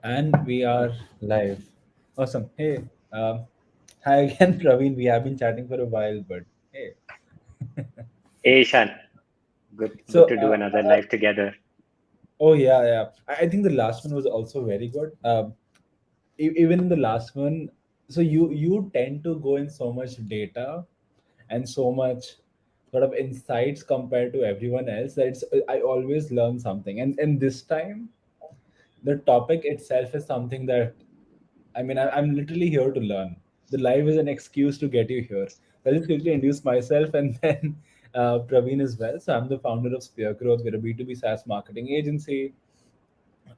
And we are live. Awesome. Hey, um, hi again, Praveen. We have been chatting for a while, but hey. Hey, Ishan. Good So, to do another live together. oh yeah, yeah. I think the last one was also very good. Even in the last one, so you tend to go in so much data and so much sort of insights compared to everyone else that I always learn something. And this time, the topic itself is something that I'm literally here to learn. The live is an excuse to get you here. I'll just quickly introduce myself and then Praveen as well. So I'm the founder of Spear Growth. We're a B2B SaaS marketing agency.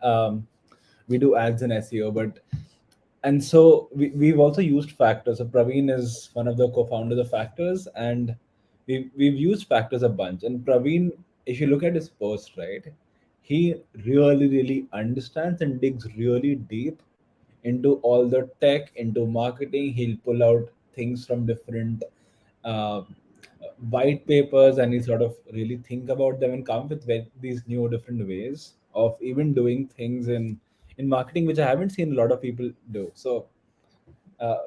Um, we do ads and SEO, but and so we've also used factors. So Praveen is one of the co-founders of Factors, and we've used factors a bunch. And Praveen, if you look at his post, right, he really understands and digs really deep into all the tech, into marketing. He'll pull out things from different uh, white papers, and he sort of really think about them and come with these new different ways of even doing things in marketing, which I haven't seen a lot of people do. So,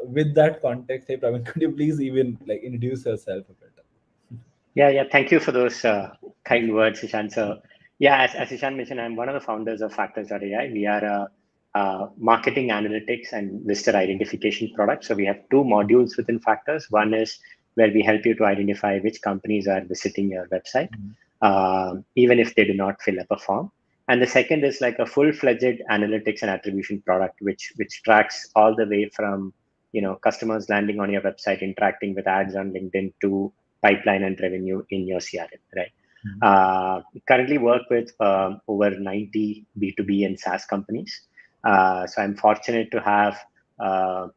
with that context, hey Praveen, could you please even like introduce yourself a bit? Yeah. Thank you for those kind words, Ishan. So, yeah, as Ishan mentioned, I'm one of the founders of Factors.ai. We are a marketing analytics and visitor identification product. So, we have two modules within Factors. One is where we help you to identify which companies are visiting your website, even if they do not fill up a form. And the second is like a full-fledged analytics and attribution product, which tracks all the way from customers landing on your website, interacting with ads on LinkedIn to pipeline and revenue in your CRM, right? Mhm. Currently work with over 90 B2B and SaaS companies. So I'm fortunate to have a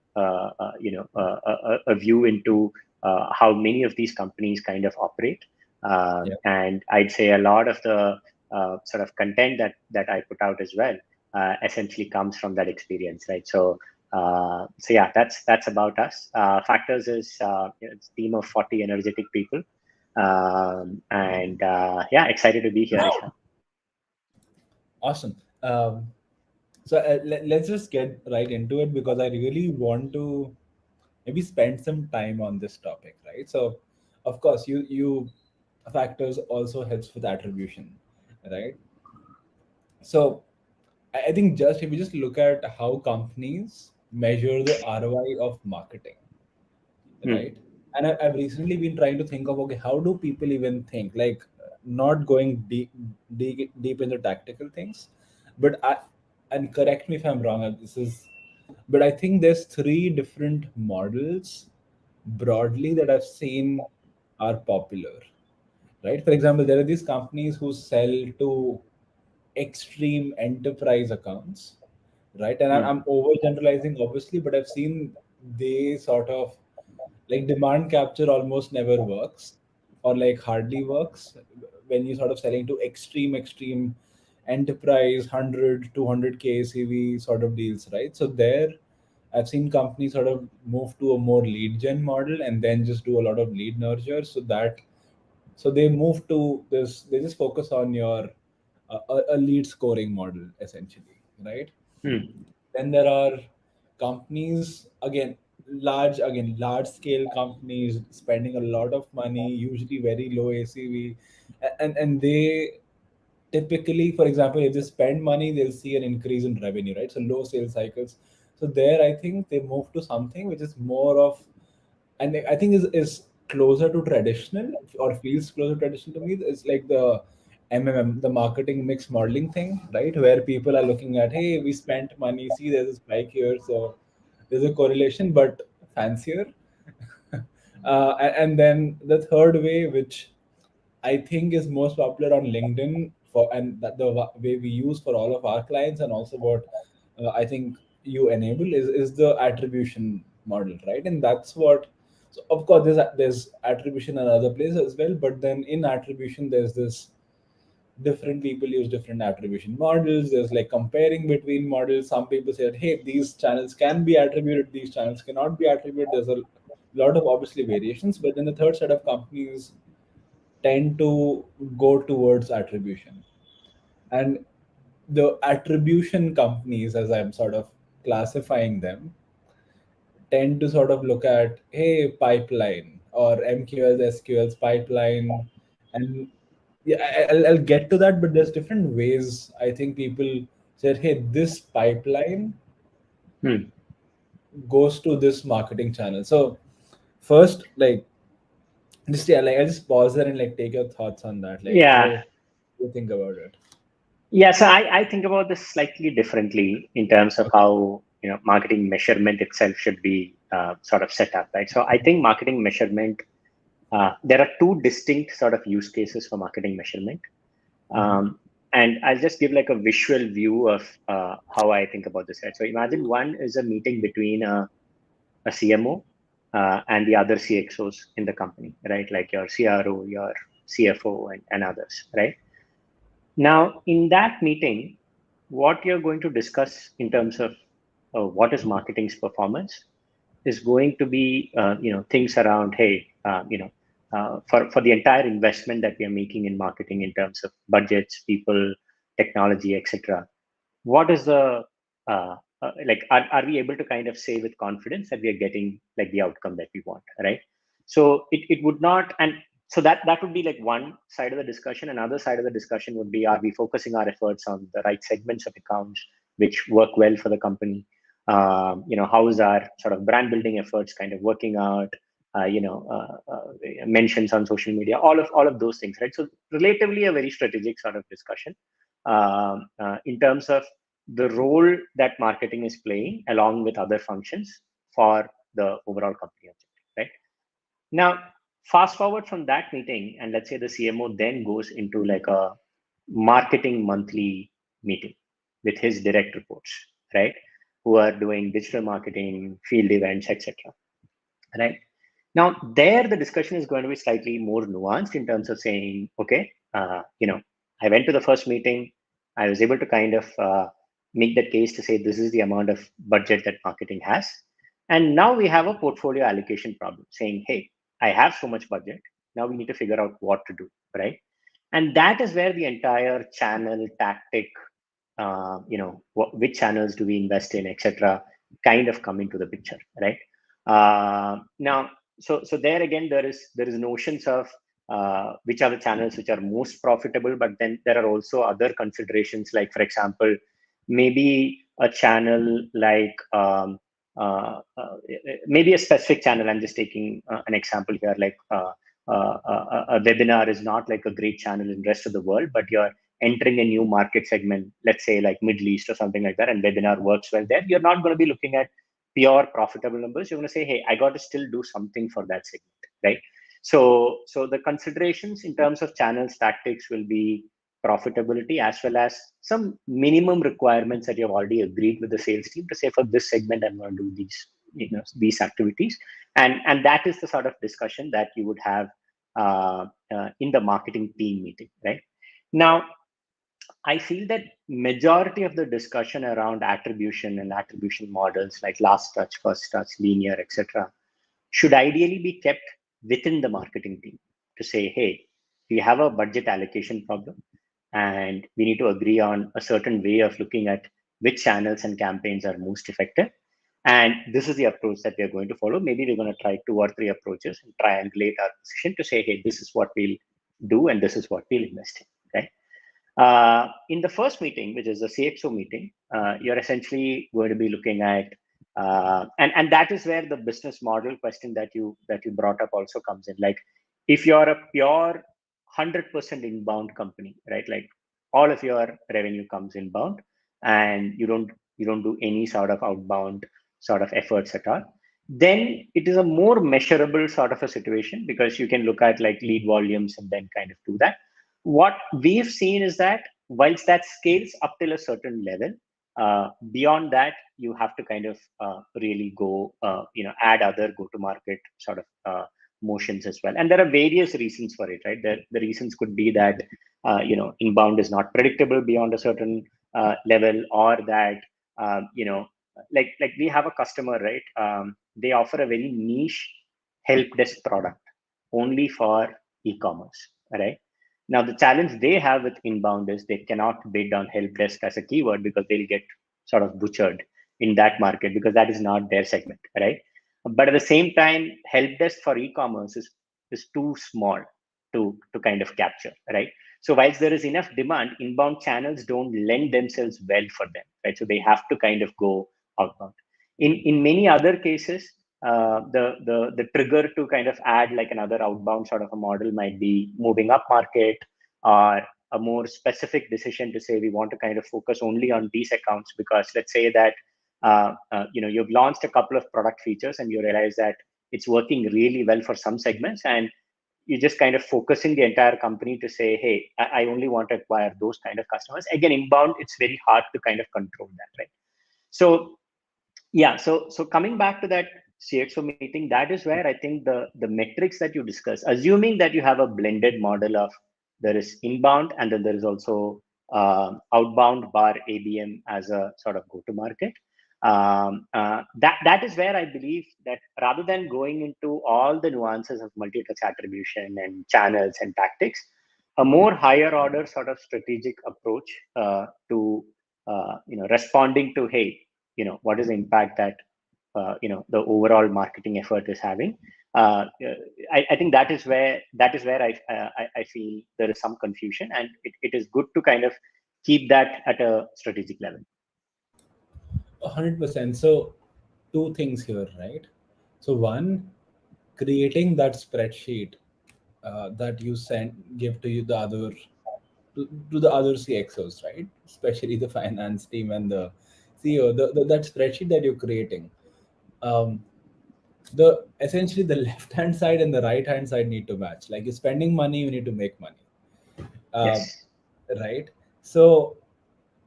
view into how many of these companies kind of operate. Yeah. And I'd say a lot of the sort of content that I put out as well essentially comes from that experience, right? So yeah, that's about us. Factors is it's a team of 40 energetic people, and yeah, excited to be here, Ishan. Awesome. So let's just get right into it because I really want to maybe spend some time on this topic, right? So, of course, you factors also helps with attribution, right? So, I think just if we just look at how companies measure the ROI of marketing, Hmm. right? And I've recently been trying to think of, okay, how do people even think, like, not going deep into tactical things, but I, and correct me if I'm wrong, this is, but I think there's three different models broadly that I've seen are popular, right? For example, there are these companies who sell to extreme enterprise accounts, right? And Hmm. I'm overgeneralizing, obviously, but I've seen they sort of like demand capture almost never works or like hardly works when you sort of selling to extreme enterprise 100 200k ACV sort of deals, right? So there I've seen companies sort of move to a more lead gen model and then just do a lot of lead nurture, so they move to this, they just focus on your a lead scoring model essentially, right? Hmm. Then there are companies, large scale companies spending a lot of money, usually very low ACV, and they typically, for example, if they spend money, they'll see an increase in revenue, right? So low sales cycles. So there, I think they move to something which is more of, and I think is closer to traditional or feels closer to traditional to me. It's like the MMM, the marketing mix modeling thing, right? Where people are looking at, hey, we spent money, see, there's a spike here, so there's a correlation, but fancier. And then the third way, which I think is most popular on LinkedIn for, and that the way we use for all of our clients, and also what I think you enable is the attribution model, right? And that's what. So of course, there's attribution in other places as well, but then in attribution, there's this different people use different attribution models. There's like comparing between models. Some people say that, hey, these channels can be attributed, these channels cannot be attributed. There's a lot of obviously variations, but then the third set of companies tend to go towards attribution. And the attribution companies, as I'm sort of classifying them, tend to sort of look at, hey, pipeline or MQLs, SQLs pipeline, and yeah, I'll get to that. But there's different ways. I think people said, hey, this pipeline Hmm. goes to this marketing channel. So first, like, just yeah, like I just pause there and like take your thoughts on that. Like, Yeah. how do you think about it? Yeah, so I think about this slightly differently in terms of how marketing measurement itself should be sort of set up, right? So I think marketing measurement, there are two distinct sort of use cases for marketing measurement, Mhm. and I'll just give like a visual view of how I think about this, right? So imagine one is a meeting between a CMO and the other CXOs in the company, right? Like your CRO, your CFO, and others, right? Now, in that meeting, what you're going to discuss in terms of what is marketing's performance is going to be, things around, hey, for the entire investment that we are making in marketing in terms of budgets, people, technology, etc. What is the like? Are we able to kind of say with confidence that we are getting like the outcome that we want, right? So it would not, and so that would be like one side of the discussion. Another side of the discussion would be, are we focusing our efforts on the right segments of accounts which work well for the company? How is our sort of brand building efforts kind of working out? Mentions on social media, all of those things, right? So relatively a very strategic sort of discussion in terms of the role that marketing is playing along with other functions for the overall company objective, right? Now, fast forward from that meeting, and let's say the CMO then goes into like a marketing monthly meeting with his direct reports, right? Who are doing digital marketing, field events, etc. Right? Now, there the discussion is going to be slightly more nuanced in terms of saying, okay, I went to the first meeting, I was able to kind of make that case to say this is the amount of budget that marketing has. And now we have a portfolio allocation problem saying, hey, I have so much budget. Now we need to figure out what to do, right? And that is where the entire channel tactic, which channels do we invest in, etc., kind of come into the picture, right? Now, so there again, there is notions of which are the channels which are most profitable, but then there are also other considerations, like for example, maybe a channel like maybe a specific channel. I'm just taking an example here, like a webinar is not like a great channel in the rest of the world, but you're entering a new market segment, let's say like Middle East or something like that, and webinar works well there. You're not going to be looking at pure profitable numbers. You're going to say, hey, I got to still do something for that segment, right? So the considerations in terms of channels tactics will be profitability as well as some minimum requirements that you've already agreed with the sales team to say, for this segment I'm going to do these activities, and that is the sort of discussion that you would have in the marketing team meeting, right? Now, I feel that majority of the discussion around attribution and attribution models like last touch, first touch, linear, etc., should ideally be kept within the marketing team to say, hey, we have a budget allocation problem, and we need to agree on a certain way of looking at which channels and campaigns are most effective. And this is the approach that we are going to follow. Maybe we're going to try two or three approaches and triangulate our decision to say, hey, this is what we'll do, and this is what we'll invest in. Right? In the first meeting, which is the CXO meeting, you're essentially going to be looking at, and that is where the business model question that you brought up also comes in. Like, if you're a pure 100% inbound company, right? Like all of your revenue comes inbound, and you don't do any sort of outbound sort of efforts at all. Then it is a more measurable sort of a situation because you can look at like lead volumes and then kind of do that. What we've seen is that whilst that scales up till a certain level, beyond that you have to kind of really go add other go to market sort of motions as well. And there are various reasons for it, right? The reasons could be that inbound is not predictable beyond a certain level, or that like we have a customer, right? They offer a very niche help desk product only for e-commerce, right? Now, the challenge they have with inbound is they cannot bid on help desk as a keyword because they'll get sort of butchered in that market because that is not their segment, right? But at the same time, help desk for e-commerce is too small to kind of capture, right? So whilst there is enough demand, inbound channels don't lend themselves well for them, right? So they have to kind of go outbound. In many other cases, the trigger to kind of add like another outbound sort of a model might be moving up market, or a more specific decision to say we want to kind of focus only on these accounts because let's say that you've launched a couple of product features and you realize that it's working really well for some segments, and you're just kind of focusing the entire company to say, hey, I only want to acquire those kind of customers. Again, inbound, it's very hard to kind of control that, right? So yeah, so coming back to that CXO meeting, that is where I think the metrics that you discuss, assuming that you have a blended model of there is inbound and then there is also outbound bar ABM as a sort of go-to-market. That is where I believe that rather than going into all the nuances of multi-touch attribution and channels and tactics, a more higher order sort of strategic approach to responding to, hey, what is the impact that the overall marketing effort is having. I think that is where I feel there is some confusion, and it is good to kind of keep that at a strategic level. 100%. So, two things here, right? So, one, creating that spreadsheet that you send, give to you the other to the other CXOs, right? Especially the finance team and the CEO. That spreadsheet that you're creating, um, the essentially the left hand side and the right hand side need to match. Like you're spending money, you need to make money, uh, Yes. right? So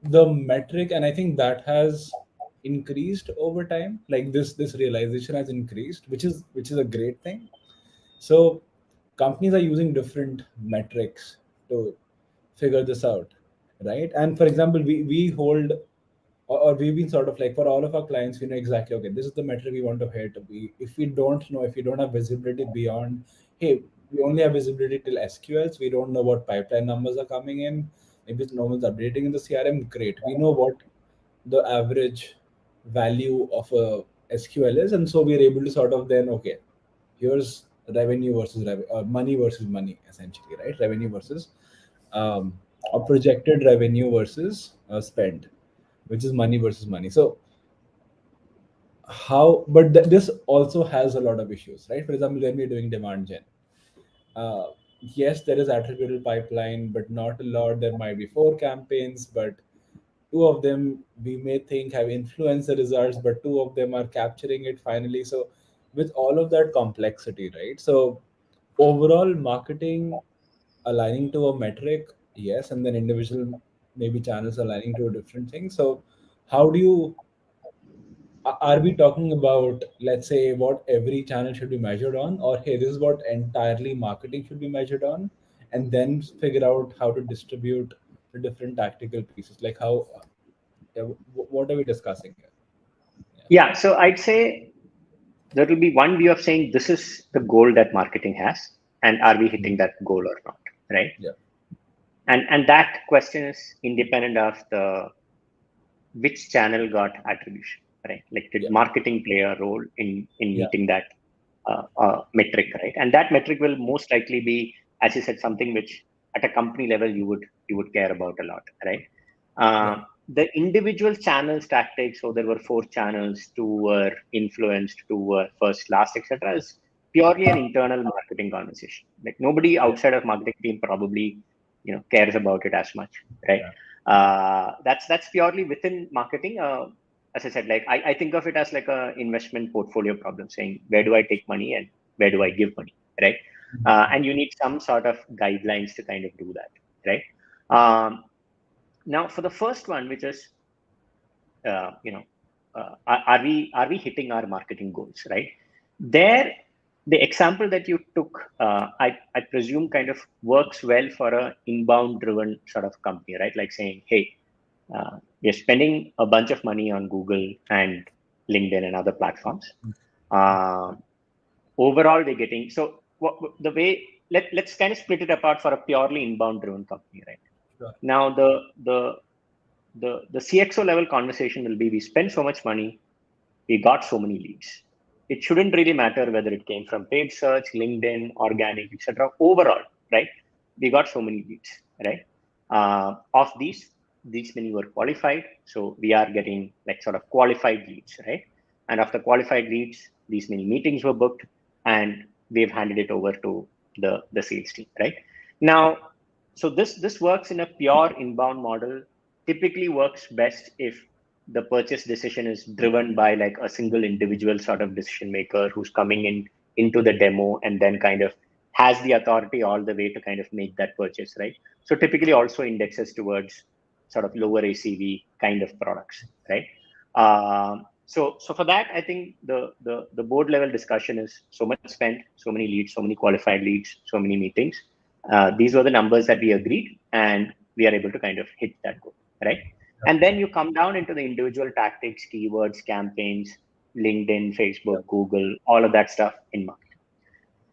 the metric, and I think that has increased over time. Like this realization has increased, which is a great thing. So companies are using different metrics to figure this out, right? And for example, we hold, or we've been sort of like, for all of our clients, we know exactly, okay, this is the metric we want to hit. If we don't know, if we don't have visibility beyond, hey, we only have visibility till SQLs, we don't know what pipeline numbers are coming in, maybe no one's updating in the CRM, great, we know what the average value of a SQL is, and so we're able to sort of then, okay, here's revenue versus money versus money, essentially, right? Revenue versus a projected revenue versus spend, which is money versus money. So how, but this also has a lot of issues, right? For example, when we're doing demand gen, uh, yes, there is attributable pipeline, but not a lot. There might be 4 campaigns, but two of them we may think have influenced the results, but two of them are capturing it finally. So with all of that complexity, right? So overall marketing aligning to a metric, yes, and then individual maybe channels aligning to a different thing. So how do you, are we talking about, let's say, what every channel should be measured on, or hey, this is what entirely marketing should be measured on, and then figure out how to distribute the different tactical pieces, like how, yeah, what are we discussing here? Yeah. Yeah. So I'd say there will be one view of saying this is the goal that marketing has, and are we hitting that goal or not, right? Yeah. And that question is independent of the which channel got attribution, right? Like, did Yeah. marketing play a role in Yeah. meeting that metric, right? And that metric will most likely be, as you said, something which at a company level you would care about a lot, right? Yeah. The individual channels tactics, so there were 4 channels, 2 were influenced, 2 were first, last, etc., is purely an internal marketing conversation. Like nobody Yeah. outside of marketing team probably cares about it as much, right? Yeah. That's purely within marketing. As I said, like I think of it as like a investment portfolio problem, saying where do I take money and where do I give money, right? And you need some sort of guidelines to kind of do that, right? Now, for the first one, which is uh, you know, are we hitting our marketing goals, right? There, the example that you took, I presume, kind of works well for a inbound driven sort of company, right? Like saying, hey, we're spending a bunch of money on Google and LinkedIn and other platforms. Uh, Overall, we're getting, so the way let's kind of split it apart for a purely inbound driven company, right? Sure. Now the CXO level conversation will be, we spend so much money, we got so many leads. It shouldn't really matter whether it came from paid search, LinkedIn, organic, etc. Overall, right? We got so many leads, right? Of these many were qualified. So we are getting like sort of qualified leads, right? And after qualified leads, these many meetings were booked, and we've handed it over to the sales team, right? Now, so this works in a pure inbound model. Typically works best if the purchase decision is driven by like a single individual sort of decision maker who's coming in into the demo and then kind of has the authority all the way to kind of make that purchase, right? So typically also indexes towards sort of lower ACV kind of products, right? So for that, I think the board level discussion is so much spent, so many leads, so many qualified leads, so many meetings. These were the numbers that we agreed, and we are able to kind of hit that goal, right? And then you come down into the individual tactics, keywords, campaigns, LinkedIn, Yeah. Facebook, Google, all of that stuff in marketing.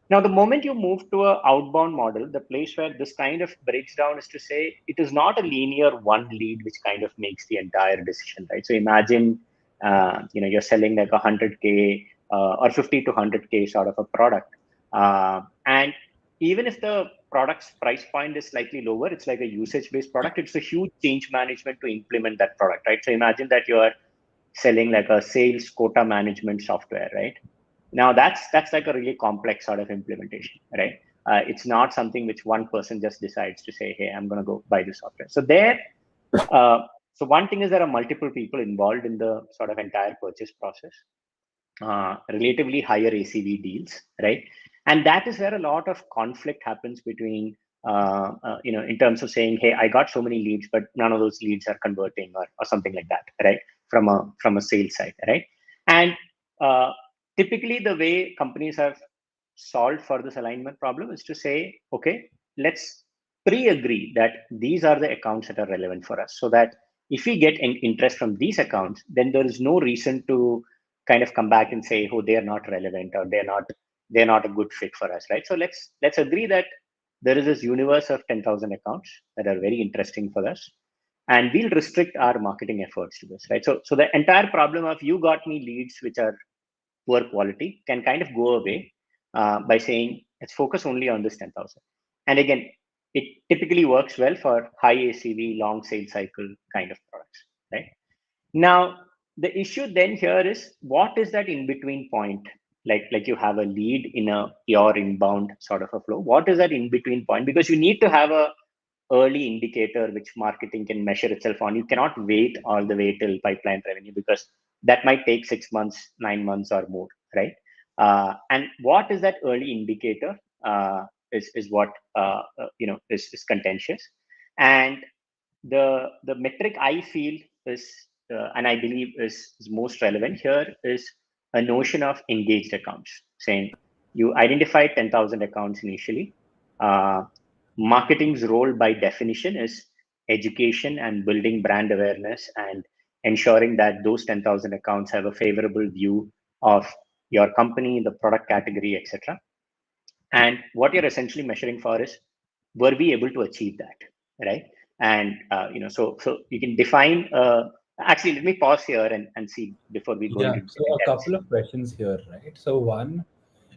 Now, the moment you move to an outbound model, the place where this kind of breaks down is to say it is not a linear one lead which kind of makes the entire decision, right? So imagine, you're selling like 100K or 50 to 100K sort of a product, and even if the product's price point is slightly lower, it's like a usage-based product. It's a huge change management to implement that product, right? So imagine that you are selling like a sales quota management software, right? Now that's like a really complex sort of implementation, right? It's not something which one person just decides to say, hey, I'm going to go buy this software. So uh, so one thing is there are multiple people involved in the sort of entire purchase process, relatively higher ACV deals, right? And that is where a lot of conflict happens between, in terms of saying, hey, I got so many leads, but none of those leads are converting, or something like that, right? From a sales side, right? And uh, typically, the way companies have solved for this alignment problem is to say, okay, let's pre-agree that these are the accounts that are relevant for us, so that if we get interest from these accounts, then there is no reason to kind of come back and say, oh, they are not relevant, or they're not a good fit for us, right? So let's agree that there is this universe of 10,000 accounts that are very interesting for us, and we'll restrict our marketing efforts to this, right? So the entire problem of you got me leads which are poor quality can kind of go away, by saying let's focus only on this 10,000. And again, it typically works well for high ACV, long sales cycle kind of products, right? Now, the issue then here is, what is that in between point? Like you have a lead in a pure inbound sort of a flow. What is that in between point? Because you need to have a early indicator which marketing can measure itself on. You cannot wait all the way till pipeline revenue, because that might take 6 months, 9 months, or more, right? And what is that early indicator? Is what is contentious. And the metric I feel is, and I believe is most relevant here, is a notion of engaged accounts, saying you identify 10,000 accounts initially. Uh, Marketing's role by definition is education and building brand awareness, and ensuring that those 10,000 accounts have a favorable view of your company, the product category, etc. And what you're essentially measuring for is, were we able to achieve that, right? And so you can define, actually, let me pause here and see before we go Yeah. into So a details. couple of questions here, right? So one,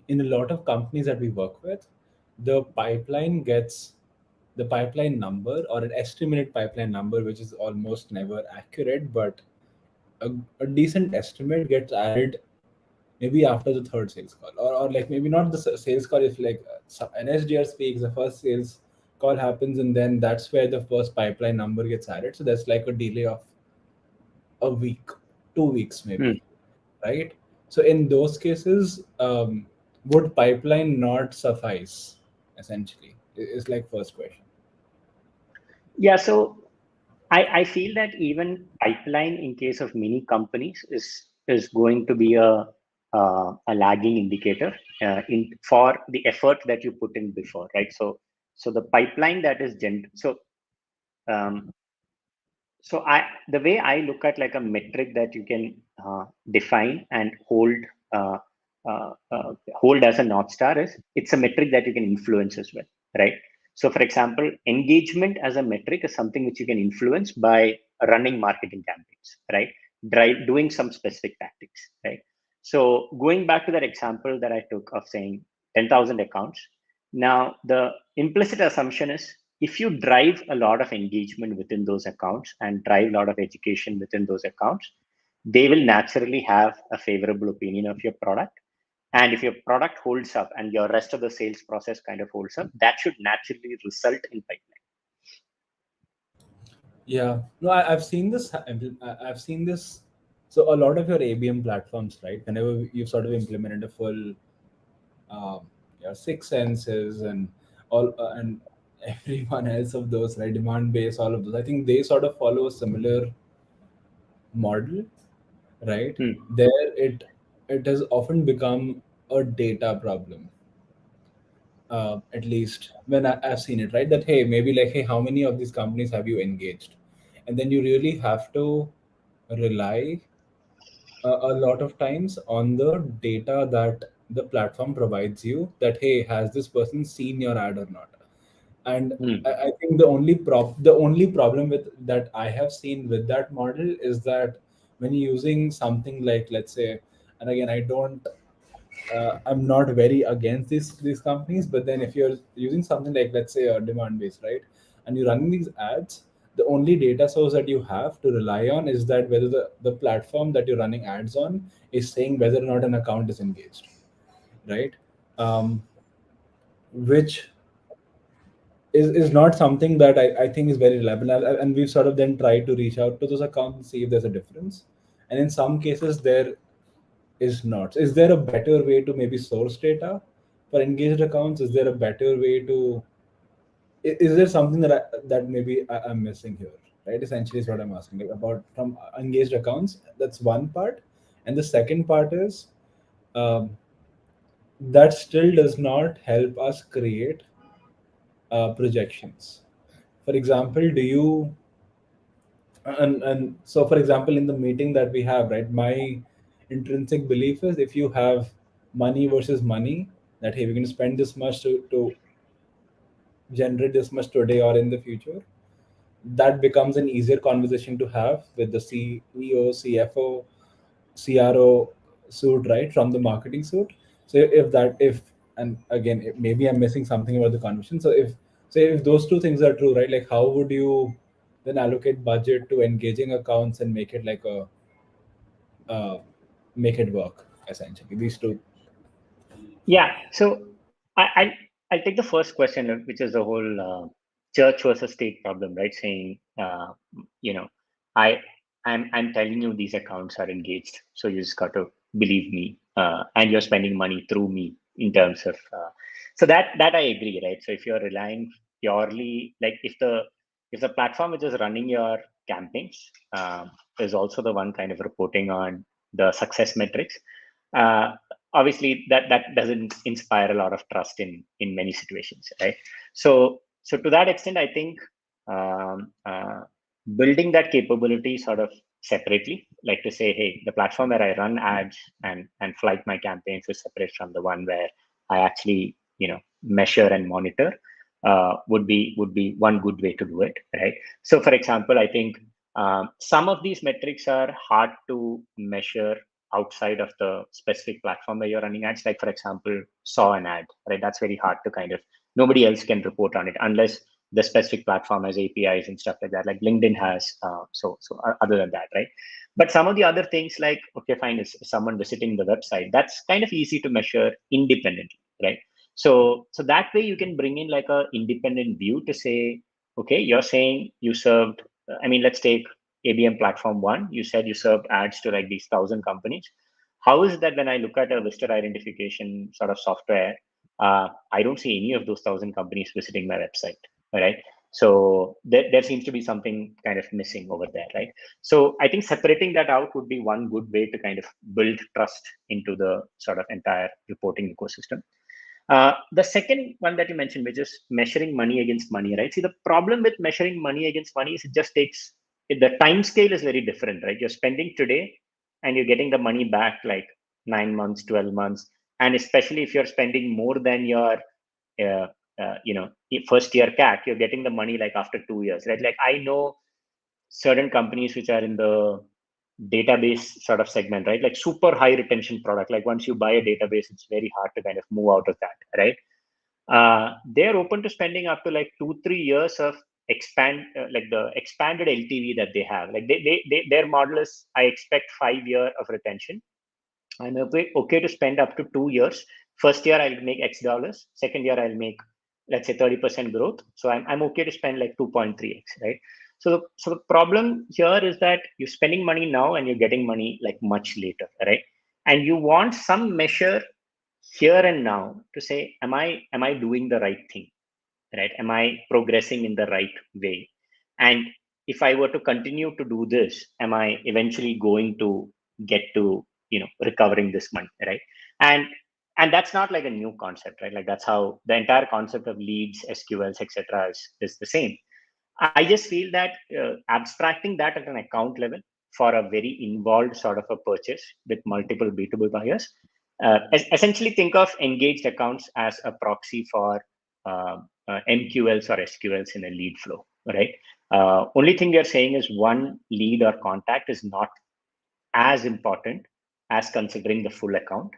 in a lot of companies that we work with, the pipeline gets the pipeline number or an estimated pipeline number, which is almost never accurate, but a decent estimate gets added maybe after the third sales call, or like maybe not the sales call. If like an SDR speaks, the first sales call happens, and then that's where the first pipeline number gets added. So that's like a delay of a week, 2 weeks Hmm. maybe, right? So in those cases, would pipeline not suffice? Essentially, is like first question. Yeah, so I feel that even pipeline in case of many companies is going to be a lagging indicator, in for the effort that you put in before, right? So the pipeline that is um, so the way I look at like a metric that you can define and hold, uh, hold as a North Star is it's a metric that you can influence as well, right? So, for example, engagement as a metric is something which you can influence by running marketing campaigns, right? Doing some specific tactics, right? So, going back to that example that I took of saying 10,000 accounts, now the implicit assumption is if you drive a lot of engagement within those accounts and drive a lot of education within those accounts, they will naturally have a favorable opinion of your product. And if your product holds up and your rest of the sales process kind of holds up, that should naturally result in pipeline. Yeah, no, I've seen this. I've seen this. So a lot of your ABM platforms, right? Whenever you've sort of implemented a full, your six senses and all, and everyone else of those, right? Demand base, all of those. I think they sort of follow a similar model, right? Hmm. There, it has often become a data problem. At least when I've seen it, right? That hey, maybe like hey, how many of these companies have you engaged? And then you really have to rely a lot of times on the data that the platform provides you. That hey, has this person seen your ad or not? And Hmm. I think the only problem with that I have seen with that model is that when you're using something like, let's say, and again, I'm not very against these companies, but then if you're using something like, let's say, a demand base, right, and you're running these ads, the only data source that you have to rely on is that whether the platform that you're running ads on is saying whether or not an account is engaged, right? Which is not something that I think is very reliable. And we've sort of then tried to reach out to those accounts and see if there's a difference. And in some cases, there is not. Is there a better way to maybe source data for engaged accounts? Is there a better way to? Is there something that maybe I'm missing here? Right. Essentially, is what I'm asking like, about from engaged accounts. That's one part, and the second part is um, that still does not help us create projections. For example, do you and so for example in the meeting that we have, right, my intrinsic belief is if you have money versus money, that hey, we're going to spend this much to generate this much today or in the future, that becomes an easier conversation to have with the CEO, CFO, CRO suit, right, from the marketing suit. So if and again maybe I'm missing something about the conversation. So if those two things are true, right, like how would you then allocate budget to engaging accounts and make it like a uh, make it work essentially these two. Yeah. So I'll take the first question, which is the whole church versus state problem, right? Saying, you know, I I'm telling you these accounts are engaged, so you just got to believe me, and you're spending money through me in terms of. So that I agree, right? So if you're relying purely, like if the platform which is running your campaigns is also the one kind of reporting on the success metrics. Uh, Obviously that doesn't inspire a lot of trust in many situations, right? So to that extent, I think building that capability sort of separately, like to say, hey, the platform where I run ads and flight my campaigns is separate from the one where I actually measure and monitor, would be one good way to do it, right? So for example, I think some of these metrics are hard to measure outside of the specific platform where you're running ads. Like for example, saw an ad, right? That's very hard to kind of, nobody else can report on it unless the specific platform has APIs and stuff like that, like LinkedIn has. Other than that, right? But some of the other things, like okay, fine, is someone visiting the website, that's kind of easy to measure independently, right? So that way you can bring in like a independent view to say, okay, you're saying you served, I mean, let's take ABM platform one, you said you served ads to like these 1,000 companies. How is it that when I look at a visitor identification sort of software, I don't see any of those 1,000 companies visiting my website, right? So there seems to be something kind of missing over there, right? So I think separating that out would be one good way to kind of build trust into the sort of entire reporting ecosystem. The second one that you mentioned, which is measuring money against money, right? See, the problem with measuring money against money is it just takes, the time scale is very different, right? You're spending today and you're getting the money back like 9 months, 12 months. and especially if you're spending more than your uh, first year CAC, you're getting the money like after 2 years, right? Like I know certain companies which are in the database sort of segment, right? Like super high retention product. Like once you buy a database, it's very hard to kind of move out of that, right? They're open to spending up to like 2-3 years of like the expanded LTV that they have. Like their model is I expect 5 year of retention. I'm okay to spend up to 2 years. First year I'll make X dollars. Second year I'll make, let's say, 30% growth. So I'm okay to spend like 2.3x, right? So the problem here is that you're spending money now and you're getting money like much later, right? And you want some measure here and now to say, am I doing the right thing, right? Am I progressing in the right way? And if I were to continue to do this, am I eventually going to get to, recovering this money, right? And and that's not like a new concept, right? Like that's how the entire concept of leads, SQLs, etc. is the same. I just feel that abstracting that at an account level for a very involved sort of a purchase with multiple B2B buyers, essentially think of engaged accounts as a proxy for MQLs or SQLs in a lead flow, right? Only thing we are saying is one lead or contact is not as important as considering the full account.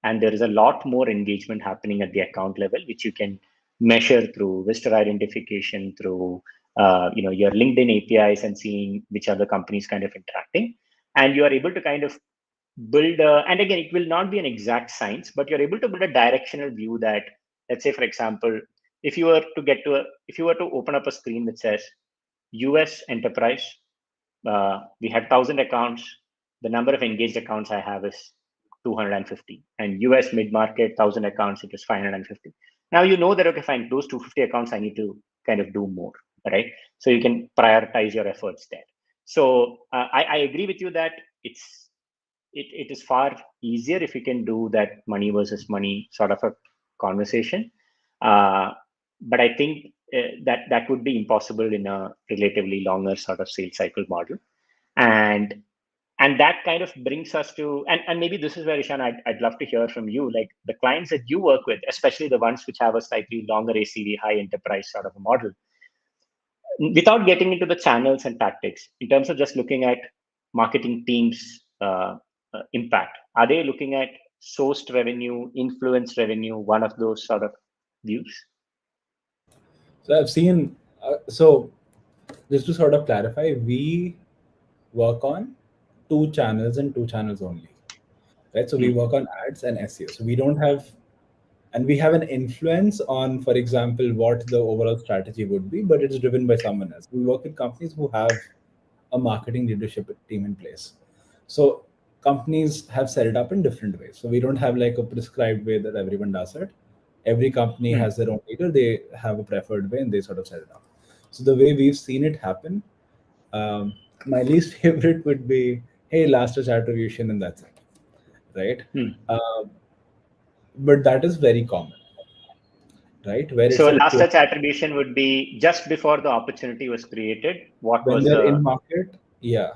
And there is a lot more engagement happening at the account level, which you can measure through visitor identification, through your LinkedIn APIs and seeing which other companies kind of interacting. And you are able to kind of build and again, it will not be an exact science, but you're able to build a directional view that, let's say, for example, if you were to open up a screen that says US enterprise, we had 1,000 accounts. The number of engaged accounts I have is 250. And US mid market, 1,000 accounts, it is 550. Now you know that, okay, fine, those 250 accounts, I need to kind of do more, right? So you can prioritize your efforts there. So I agree with you that it is far easier if you can do that money versus money sort of a conversation. Uh, but I think that would be impossible in a relatively longer sort of sales cycle model. And and that kind of brings us to, and maybe this is where, Ishan, I'd love to hear from you, like the clients that you work with, especially the ones which have a slightly longer ACV, high enterprise sort of a model, without getting into the channels and tactics, in terms of just looking at marketing teams impact, are they looking at sourced revenue, influenced revenue, one of those sort of views? So I've seen. So just to sort of clarify, we work on two channels and two channels only, right? So we Hmm. work on ads and SEO. So we don't have, and we have an influence on, for example, what the overall strategy would be, but it's driven by someone else. We work with companies who have a marketing leadership team in place. So companies have set it up in different ways. So we don't have like a prescribed way that everyone does it. Every company Hmm. has their own leader. They have a preferred way and they sort of set it up. So the way we've seen it happen, my least favorite would be, hey, last touch attribution and that's it, right? Hmm. Uh, but that is very common, right? Where it's So a last touch attribution would be just before the opportunity was created. What when was they're in the market, yeah,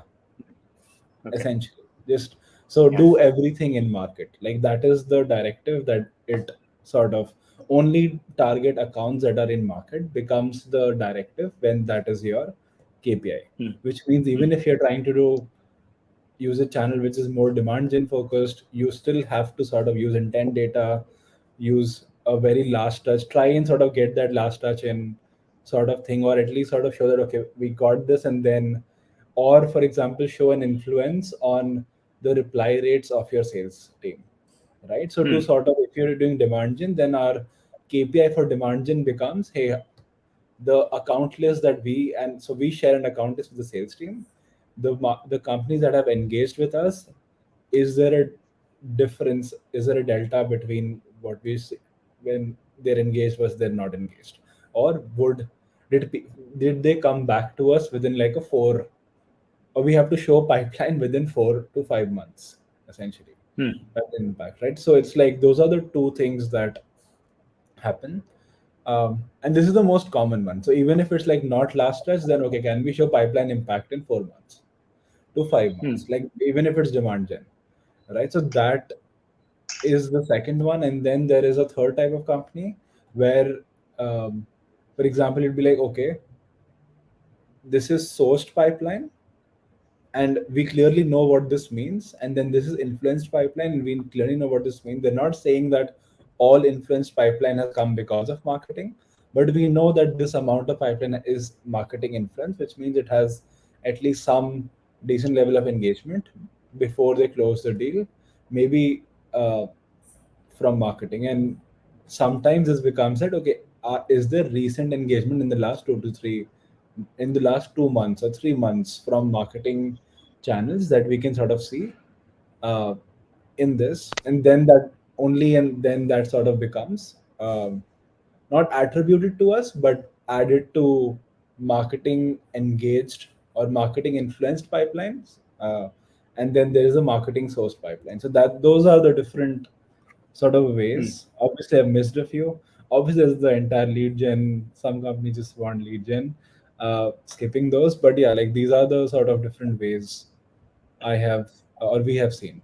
okay? essentially just so Yeah. do everything in market. Like that is the directive that it sort of only target accounts that are in market becomes the directive when that is your KPI, Hmm. which means Hmm. even if you're trying to do use a channel which is more demand gen focused, you still have to sort of use intent data, use a very last touch, try and sort of get that last touch in sort of thing, or at least sort of show that okay, we got this, and then, or for example, show an influence on the reply rates of your sales team, right? So to Hmm. sort of, if you're doing demand gen, then our KPI for demand gen becomes, hey, the account list that we, and so we share an account list with the sales team, the companies that have engaged with us, is there a difference, is there a delta between what we see when they're engaged versus they're not engaged, or would did pe- did they come back to us within like a 4, or we have to show pipeline within 4 to 5 months, essentially. Hmm. That impact, right? So it's like those are the two things that happen. And this is the most common one. So even if it's like not last touch, then okay, can we show pipeline impact in 4 months to five Hmm. months? Like even if it's demand gen, right? So that is the second one, and then there is a third type of company where, um, for example, it'd be like, okay, this is sourced pipeline, and we clearly know what this means, and then this is influenced pipeline, and we clearly know what this means. They're not saying that all influenced pipeline has come because of marketing, but we know that this amount of pipeline is marketing influence, which means it has at least some decent level of engagement before they close the deal, maybe uh, from marketing. And sometimes this becomes that, okay, is there recent engagement in the last 2 to 3, in the last 2 months or 3 months from marketing channels that we can sort of see uh, in this, and then that only, and then that sort of becomes not attributed to us but added to marketing engaged or marketing influenced pipelines, and then there is a marketing source pipeline. So that those are the different sort of Hmm. ways. Obviously, I've missed a few. Obviously, there's the entire lead gen. Some companies just want lead gen, skipping those. But yeah, like these are the sort of different ways I have or we have seen.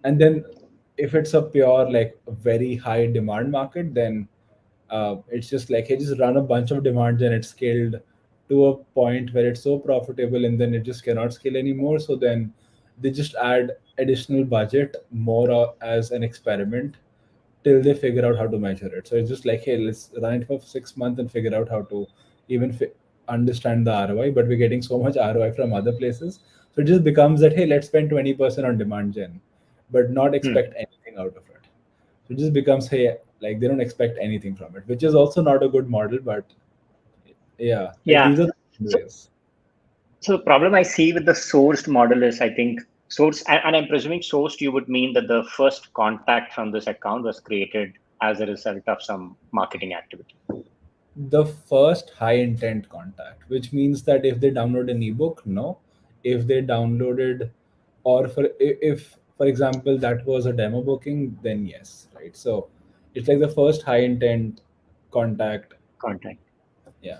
And then if it's a pure like very high demand market, then it's just like, hey, just run a bunch of demands and it's scaled to a point where it's so profitable, and then it just cannot scale anymore. So then they just add additional budget more as an experiment till they figure out how to measure it. So it's just like, hey, let's run it for 6 months and figure out how to even understand the ROI. But we're getting so much ROI from other places, so it just becomes that, hey, let's spend 20% on demand gen, but not Hmm. expect anything out of it. So it just becomes, hey, like they don't expect anything from it, which is also not a good model. But yeah, like Yeah. these are the So, ways. so the problem I see with the sourced model is, I think source, and I'm presuming sourced, you would mean that the first contact from this account was created as a result of some marketing activity. The first high intent contact, which means that if they download an ebook, no. If they downloaded, or if for example that was a demo booking, then yes, right? So it's like the first high intent contact. Contact. Yeah.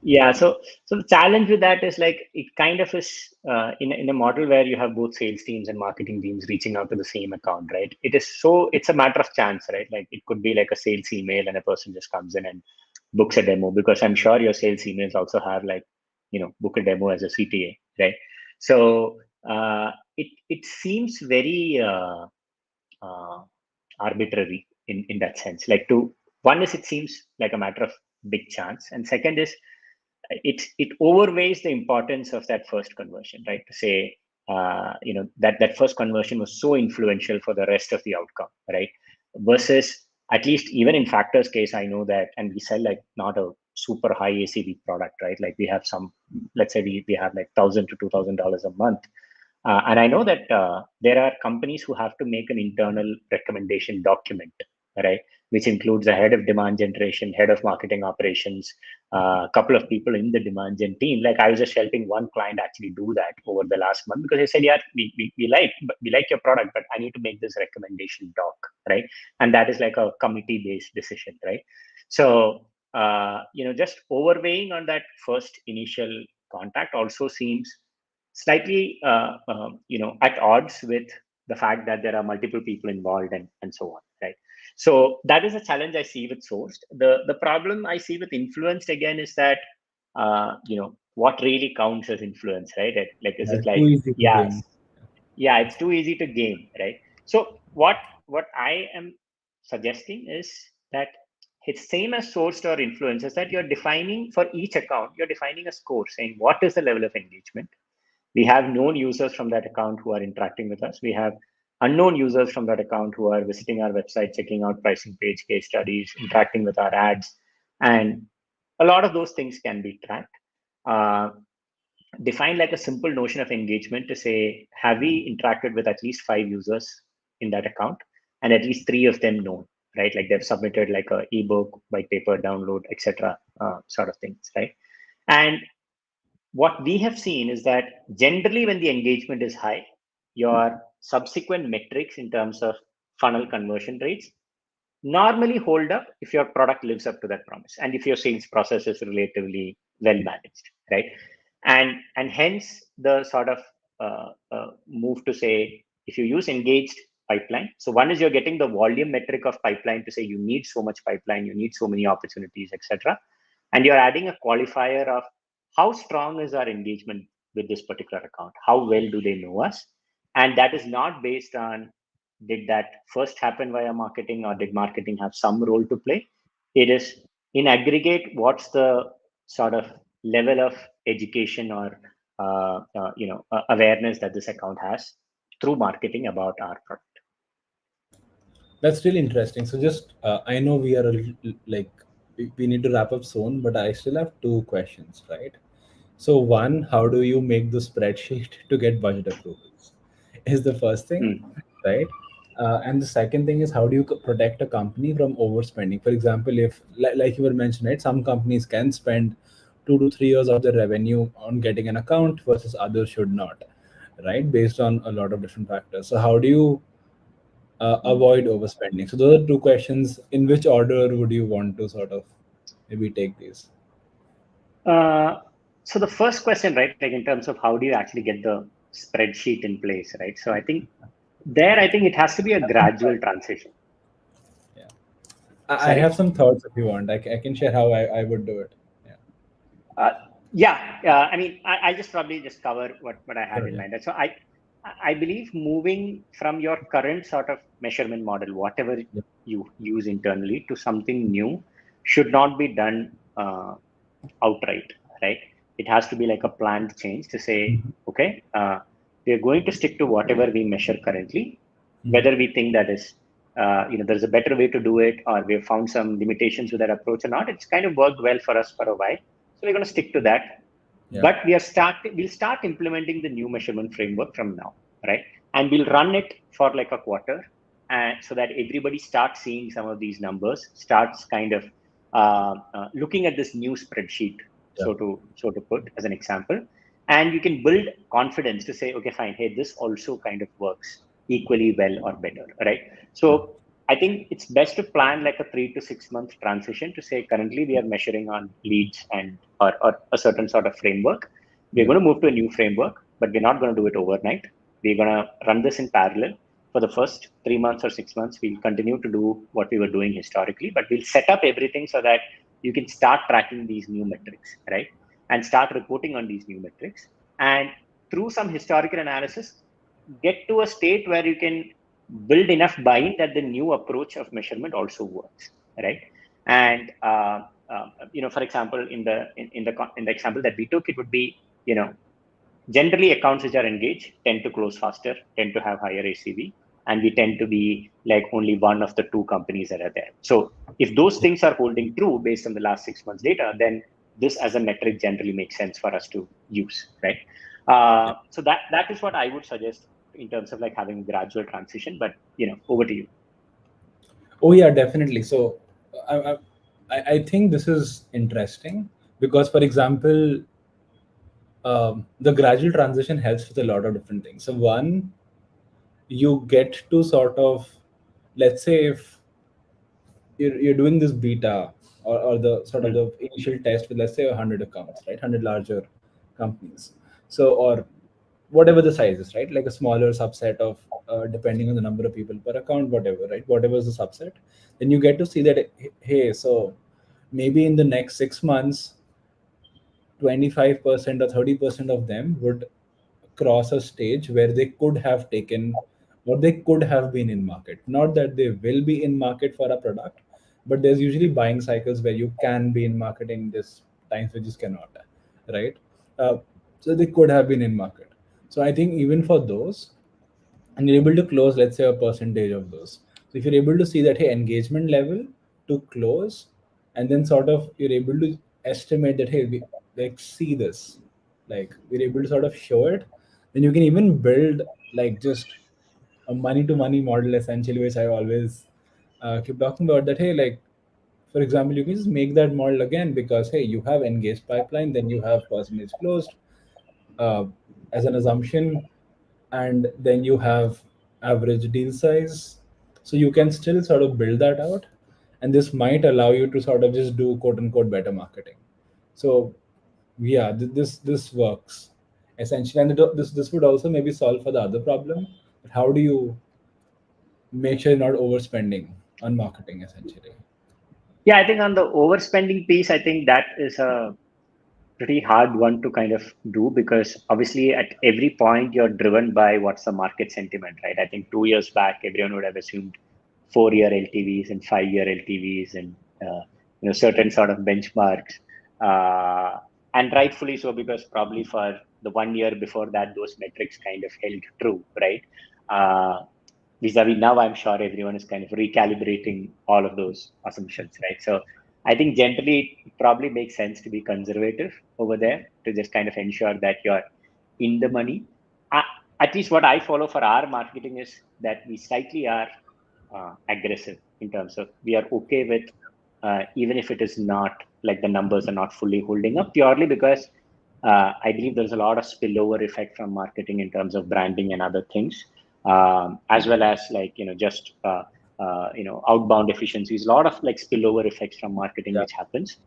Yeah, so the challenge with that is, like, it kind of is in a model where you have both sales teams and marketing teams reaching out to the same account, right? It's a matter of chance, right? Like, it could be like a sales email and a person just comes in and books a demo, because I'm sure your sales emails also have, like, book a demo as a CTA, right? So it seems very uh, arbitrary in that sense. Like, to one is, it seems like a matter of big chance, and second is, it overweighs the importance of that first conversion, right? To say, that first conversion was so influential for the rest of the outcome, right? Versus, at least even in Factor's case, I know that, and we sell like not a super high ACV product, right? Like, we have some, let's say we have like $1,000 to $2,000 a month, and I know that there are companies who have to make an internal recommendation document, right? Which includes a head of demand generation, head of marketing operations, a couple of people in the demand gen team. Like, I was just helping one client actually do that over the last month, because they said, yeah, we like your product, but I need to make this recommendation doc, right? And that is like a committee based decision, right? So, just overweighing on that first initial contact also seems slightly at odds with the fact that there are multiple people involved, and so on, right? So that is a challenge I see with sourced. The problem I see with influenced, again, is that what really counts as influence, right? Like, is Yeah, it it's too like, easy to yes, game. yeah, it's too easy to game, right? So what I am suggesting is that it's same as sourced or influence, is that you're defining for each account, you're defining a score saying what is the level of engagement. We have known users from that account who are interacting with us. We have unknown users from that account who are visiting our website, checking out pricing page, case studies, interacting with our ads. And a lot of those things can be tracked. Uh, Define like a simple notion of engagement to say, have we interacted with at least 5 users in that account, and at least 3 of them known, right? Like, they've submitted like a ebook, white paper, download, etc., sort of things, right? And what we have seen is that generally, when the engagement is high, your subsequent metrics in terms of funnel conversion rates normally hold up if your product lives up to that promise, and if your sales process is relatively well managed, right? And hence the sort of move to say, if you use engaged, pipeline. So one is you're getting the volume metric of pipeline to say you need so much pipeline, you need so many opportunities, etc. And you're adding a qualifier of how strong is our engagement with this particular account? How well do they know us? And that is not based on did that first happen via marketing or did marketing have some role to play? It is in aggregate, what's the sort of level of education or awareness that this account has through marketing about our product. That's really interesting. So just I know we are a little, like we need to wrap up soon, but I still have two questions, right? So one, how do you make the spreadsheet to get budget approvals? Is the first thing, Mm. right? And the second thing is how do you protect a company from overspending? For example, if like you were mentioning, right, some companies can spend 2 to 3 years of their revenue on getting an account versus others should not, right? Based on a lot of different factors. So how do you avoid overspending? So those are two questions. In which order would you want to sort of maybe take these? Uh, so the first question, right, like in terms of how do you actually get the spreadsheet in place, right? So I think it has to be a gradual transition. Yeah, I have Sorry. some thoughts if you want. I can share how I would do it. Yeah, Uh, yeah, I mean, I'll just probably just cover what I had sure. in Yeah, mind. So I believe moving from your current sort of measurement model, whatever yeah. you use internally, to something new should not be done outright, right? It has to be like a planned change to say, Mhm. okay, we are going to stick to whatever we measure currently, Mhm. whether we think that is, there's a better way to do it, or we have found some limitations with that approach or not. It's kind of worked well for us for a while, so we're going to stick to that. Yeah, But we'll start implementing the new measurement framework from now, right? And we'll run it for like a quarter, and so that everybody starts seeing some of these numbers, starts kind of looking at this new spreadsheet, yeah, so to put as an example, and you can build confidence to say, okay, fine, hey, this also kind of works equally well or better, right? yeah, So I think it's best to plan like a 3 to 6 month transition to say currently we are measuring on leads and or a certain sort of framework. We're yeah, going to move to a new framework, but we're not going to do it overnight. We're going to run this in parallel for the first 3 months or 6 months. We'll continue to do what we were doing historically, but we'll set up everything so that you can start tracking these new metrics, right? And start reporting on these new metrics. And through some historical analysis, get to a state where you can build enough buy-in that the new approach of measurement also works, right? And for example, in the example that we took, it would be, generally accounts which are engaged tend to close faster, tend to have higher ACV, and we tend to be like only one of the two companies that are there. So if those yeah. things are holding true based on the last 6 months data, then this as a metric generally makes sense for us to use, right? Yeah. So that is what I would suggest in terms of like having gradual transition. But over to you. Oh yeah, definitely. So I, I I think this is interesting because, for example, the gradual transition helps with a lot of different things. So one, you get to sort of, let's say if you're doing this beta or the sort of Hmm. the initial test with, let's say, 100 accounts, right? 100 larger companies. So, or whatever the size is, right? Like a smaller subset of, depending on the number of people per account, whatever, right? Whatever is the subset, then you get to see that, hey, so maybe in the next 6 months, 25% or 30% of them would cross a stage where they could have taken or they could have been in market. Not that they will be in market for a product, but there's usually buying cycles where you can be in market in this times which is cannot, right? Uh, so they could have been in market. So I think even for those, and you're able to close, let's say, a percentage of those. So if you're able to see that, hey, engagement level to close, and then sort of you're able to estimate that, hey, we like see this, like we're able to sort of show it, then you can even build like just a money to money model essentially, which I always keep talking about. That, hey, like for example, you can just make that model again because, hey, you have engaged pipeline, then you have percentage closed, uh, as an assumption, and then you have average deal size. So you can still sort of build that out, and this might allow you to sort of just do quote unquote better marketing. So yeah, this works essentially, and this would also maybe solve for the other problem. How do you make sure you're not overspending on marketing essentially. Yeah, I think on the overspending piece, I think that is a pretty hard one to kind of do, because obviously at every point you're driven by what's the market sentiment, right? I think 2 years back, everyone would have assumed 4-year LTVs and 5-year LTVs and certain sort of benchmarks, uh, and rightfully so, because probably for the 1 year before that, those metrics kind of held true, right? Uh, Vis-a-vis now, I'm sure everyone is kind of recalibrating all of those assumptions, right? So I think generally it probably makes sense to be conservative over there to just kind of ensure that you're in the money. Uh, at least what I follow for our marketing is that we slightly are aggressive in terms of we are okay with even if it is not like the numbers are not fully holding up, purely because I believe there's a lot of spillover effect from marketing in terms of branding and other things, as well as like just outbound efficiencies. A lot of like spillover effects from marketing Yeah, which happens,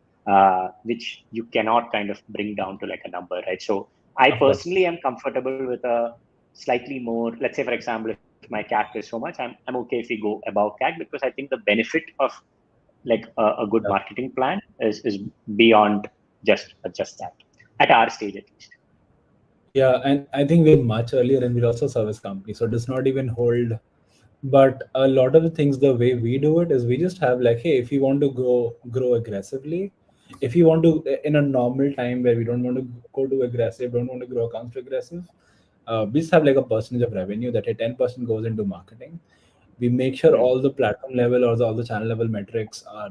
which you cannot kind of bring down to like a number, right? So I of course. personally am comfortable with a slightly more, let's say for example, if my CAC is so much, I'm okay if we go above CAC, because I think the benefit of like a good Yeah. marketing plan is beyond just that at our stage at least. Yeah, and I think we're much earlier and we're also a service company, so it does not even hold. But a lot of the things, the way we do it is we just have like, hey, if you want to grow aggressively, if you want to in a normal time where we don't want to go too aggressive, don't want to grow accounts too aggressive, we just have like a percentage of revenue that hey, 10% goes into marketing. We make sure Mm, all the platform level or all the channel level metrics are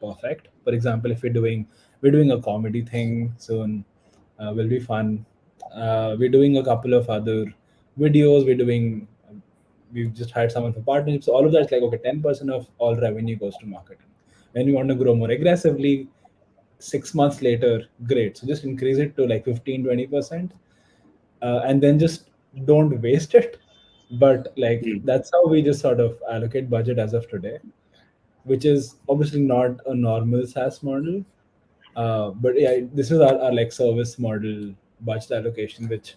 perfect. For example, if we're doing a comedy thing soon, will be fun. We're doing a couple of other videos. We've just hired someone for partnerships. So all of that's like okay, 10% of all revenue goes to marketing. When you want to grow more aggressively, 6 months later, great. So just increase it to like 15-20%, and then just don't waste it. But like mm. that's how we just sort of allocate budget as of today, which is obviously not a normal SaaS model. But yeah, this is our like service model budget allocation, which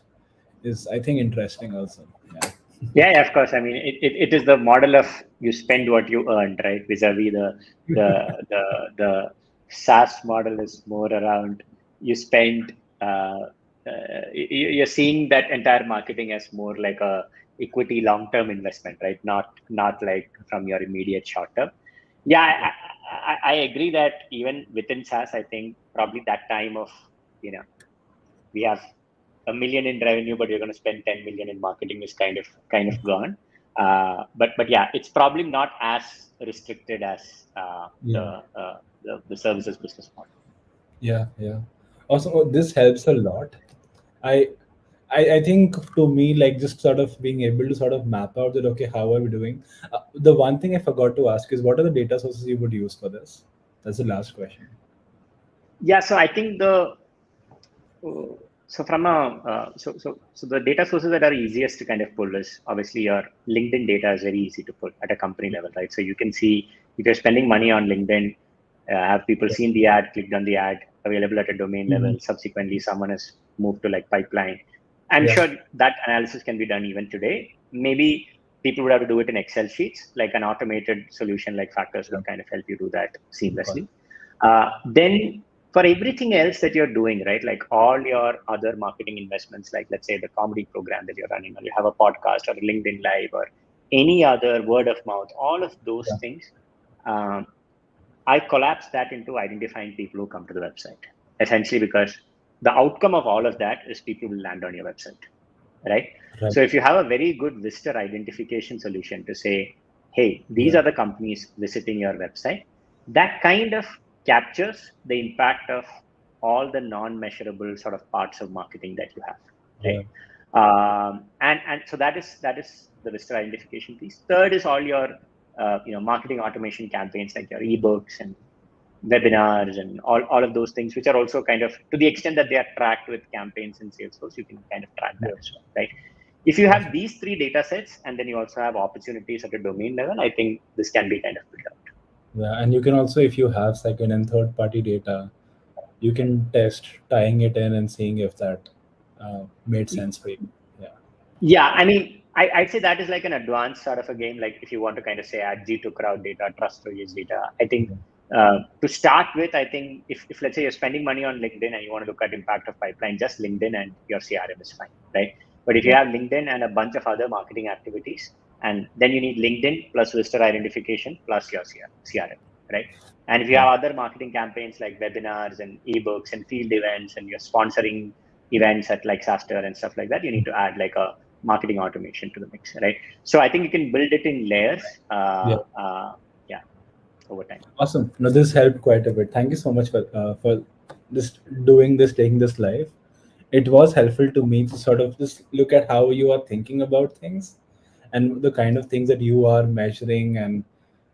is I think interesting also. Yeah. Yeah, yeah, of course. I mean, it is the model of you spend what you earned, right? Vis-a-vis the the the SaaS model is more around you spend. You're seeing that entire marketing as more like a equity long-term investment, right? Not like from your immediate short term. Yeah, I agree that even within SaaS, I think probably that time of we have a million in revenue, but you're going to spend 10 million in marketing is kind of gone. But yeah, it's probably not as restricted as Yeah. the services business model. Yeah, yeah. Also, this helps a lot. I, I think to me, like just sort of being able to sort of map out that okay, how are we doing? The one thing I forgot to ask is what are the data sources you would use for this? That's the last question. Yeah, so I think so from a so the data sources that are easiest to kind of pull is obviously your LinkedIn data is very easy to pull at a company level, right? So you can see if you're spending money on LinkedIn, have people seen the ad, clicked on the ad, available at a domain level, Mhm. subsequently someone has moved to like pipeline. I'm Yeah. sure that analysis can be done even today. Maybe people would have to do it in Excel sheets, like an automated solution like Factors Yeah. would kind of help you do that Of course. seamlessly. Then for everything else that you're doing, right, like all your other marketing investments, like let's say the comedy program that you're running, or you have a podcast or a LinkedIn Live or any other word of mouth, all of those Yeah. things, um, I collapse that into identifying people who come to the website, essentially because the outcome of all of that is people will land on your website, right? Right. So if you have a very good visitor identification solution to say, hey, these Yeah. are the companies visiting your website, that kind of captures the impact of all the non-measurable sort of parts of marketing that you have, right? Yeah. And so that is the visitor identification piece. Third is all your marketing automation campaigns like your ebooks and webinars and all of those things, which are also kind of to the extent that they are tracked with campaigns in Salesforce, you can kind of track that Yeah. as well, right? If you have Awesome. these three data sets and then you also have opportunities at a domain level, I think this can be kind of built out. Yeah, and you can also, if you have second and third party data, you can test tying it in and seeing if that made sense for you. Yeah. Yeah, I mean, I'd say that is like an advanced sort of a game. Like if you want to kind of say add G2 crowd data, trust storage data, I think to start with, I think if let's say you're spending money on LinkedIn and you want to look at impact of pipeline, just LinkedIn and your CRM is fine, right? But if you Yeah. have LinkedIn and a bunch of other marketing activities, and then you need LinkedIn plus visitor identification plus your CRM, right? And if you have other marketing campaigns like webinars and ebooks and field events, and you're sponsoring events at like SaaStr and stuff like that, you need to add like a marketing automation to the mix, right? So I think you can build it in layers, Yeah. yeah, over time. Awesome. No, this helped quite a bit. Thank you so much for just doing this, taking this live. It was helpful to me to sort of just look at how you are thinking about things and the kind of things that you are measuring. And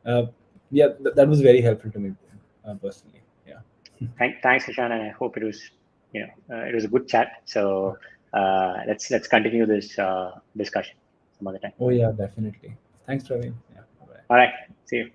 uh, yeah, that was very helpful to me personally. Yeah. Thanks, Ishan, and I hope it was, it was a good chat. So let's continue this discussion some other time. Oh, yeah, definitely. Thanks, Praveen. Yeah. Bye. All right, see you.